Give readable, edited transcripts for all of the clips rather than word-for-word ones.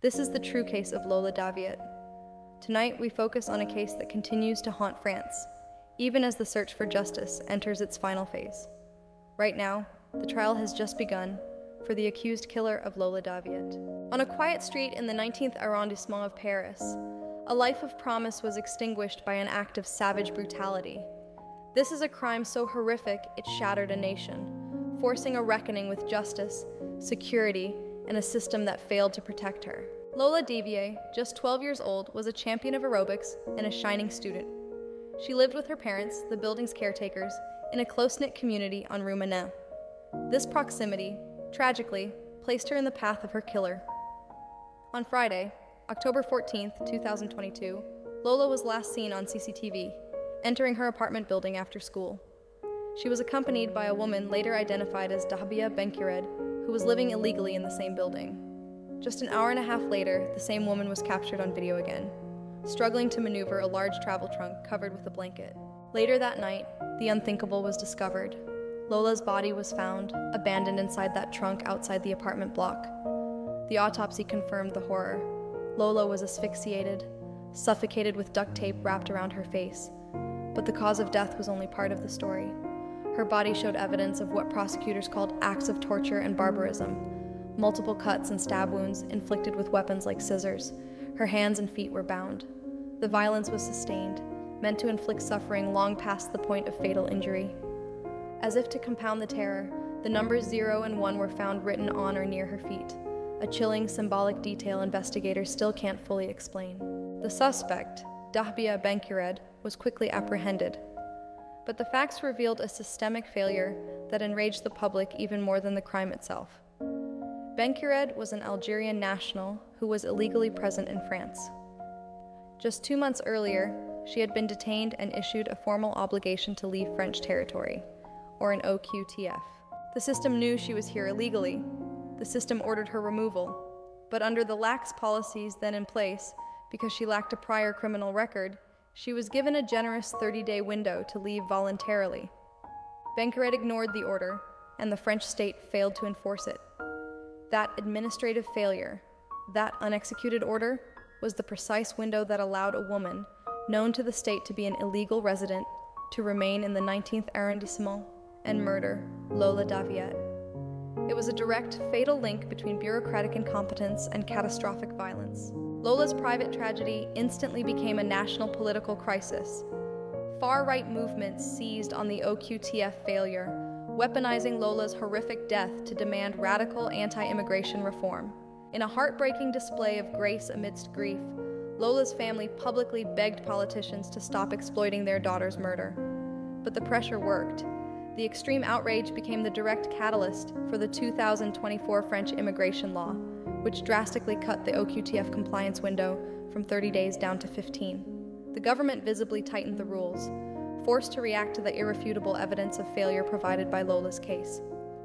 This is the true case of Lola Daviet. Tonight, we focus on a case that continues to haunt France, even as the search for justice enters its final phase. Right now, the trial has just begun for the accused killer of Lola Daviet. On a quiet street in the 19th arrondissement of Paris, a life of promise was extinguished by an act of savage brutality. This is a crime so horrific it shattered a nation, forcing a reckoning with justice, security, and a system that failed to protect her. Lola Daviet, just 12 years old, was a champion of aerobics and a shining student. She lived with her parents, the building's caretakers, in a close-knit community on Rue Manet. This proximity, tragically, placed her in the path of her killer. On Friday, October 14, 2022, Lola was last seen on CCTV, entering her apartment building after school. She was accompanied by a woman later identified as Dahibieh Benkired, who was living illegally in the same building. Just an hour and a half later, the same woman was captured on video again, struggling to maneuver a large travel trunk covered with a blanket. Later that night, the unthinkable was discovered. Lola's body was found, abandoned inside that trunk outside the apartment block. The autopsy confirmed the horror. Lola was asphyxiated, suffocated with duct tape wrapped around her face. But the cause of death was only part of the story. Her body showed evidence of what prosecutors called acts of torture and barbarism. Multiple cuts and stab wounds inflicted with weapons like scissors. Her hands and feet were bound. The violence was sustained, meant to inflict suffering long past the point of fatal injury. As if to compound the terror, the numbers 0 and 1 were found written on or near her feet, a chilling symbolic detail investigators still can't fully explain. The suspect, Dahibieh Benkired, was quickly apprehended. But the facts revealed a systemic failure that enraged the public even more than the crime itself. Benkired was an Algerian national who was illegally present in France. Just 2 months earlier, she had been detained and issued a formal obligation to leave French territory, or an OQTF. The system knew she was here illegally. The system ordered her removal. But under the lax policies then in place, because she lacked a prior criminal record, she was given a generous 30-day window to leave voluntarily. Benkired ignored the order, and the French state failed to enforce it. That administrative failure, that unexecuted order, was the precise window that allowed a woman, known to the state to be an illegal resident, to remain in the 19th arrondissement and murder Lola Daviet. It was a direct, fatal link between bureaucratic incompetence and catastrophic violence. Lola's private tragedy instantly became a national political crisis. Far-right movements seized on the OQTF failure, weaponizing Lola's horrific death to demand radical anti-immigration reform. In a heartbreaking display of grace amidst grief, Lola's family publicly begged politicians to stop exploiting their daughter's murder. But the pressure worked. The extreme outrage became the direct catalyst for the 2024 French immigration law, which drastically cut the OQTF compliance window from 30 days down to 15. The government visibly tightened the rules, forced to react to the irrefutable evidence of failure provided by Lola's case.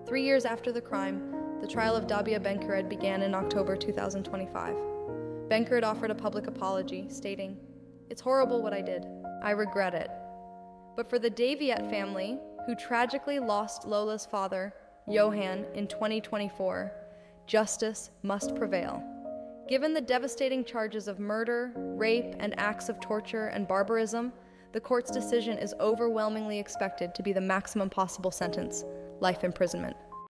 3 years after the crime, the trial of Dahibieh Benkired began in October 2025. Benkired offered a public apology, stating, "It's horrible what I did. I regret it." But for the Daviet family, who tragically lost Lola's father, Johan, in 2024, justice must prevail. Given the devastating charges of murder, rape, and acts of torture and barbarism, the court's decision is overwhelmingly expected to be the maximum possible sentence, life imprisonment.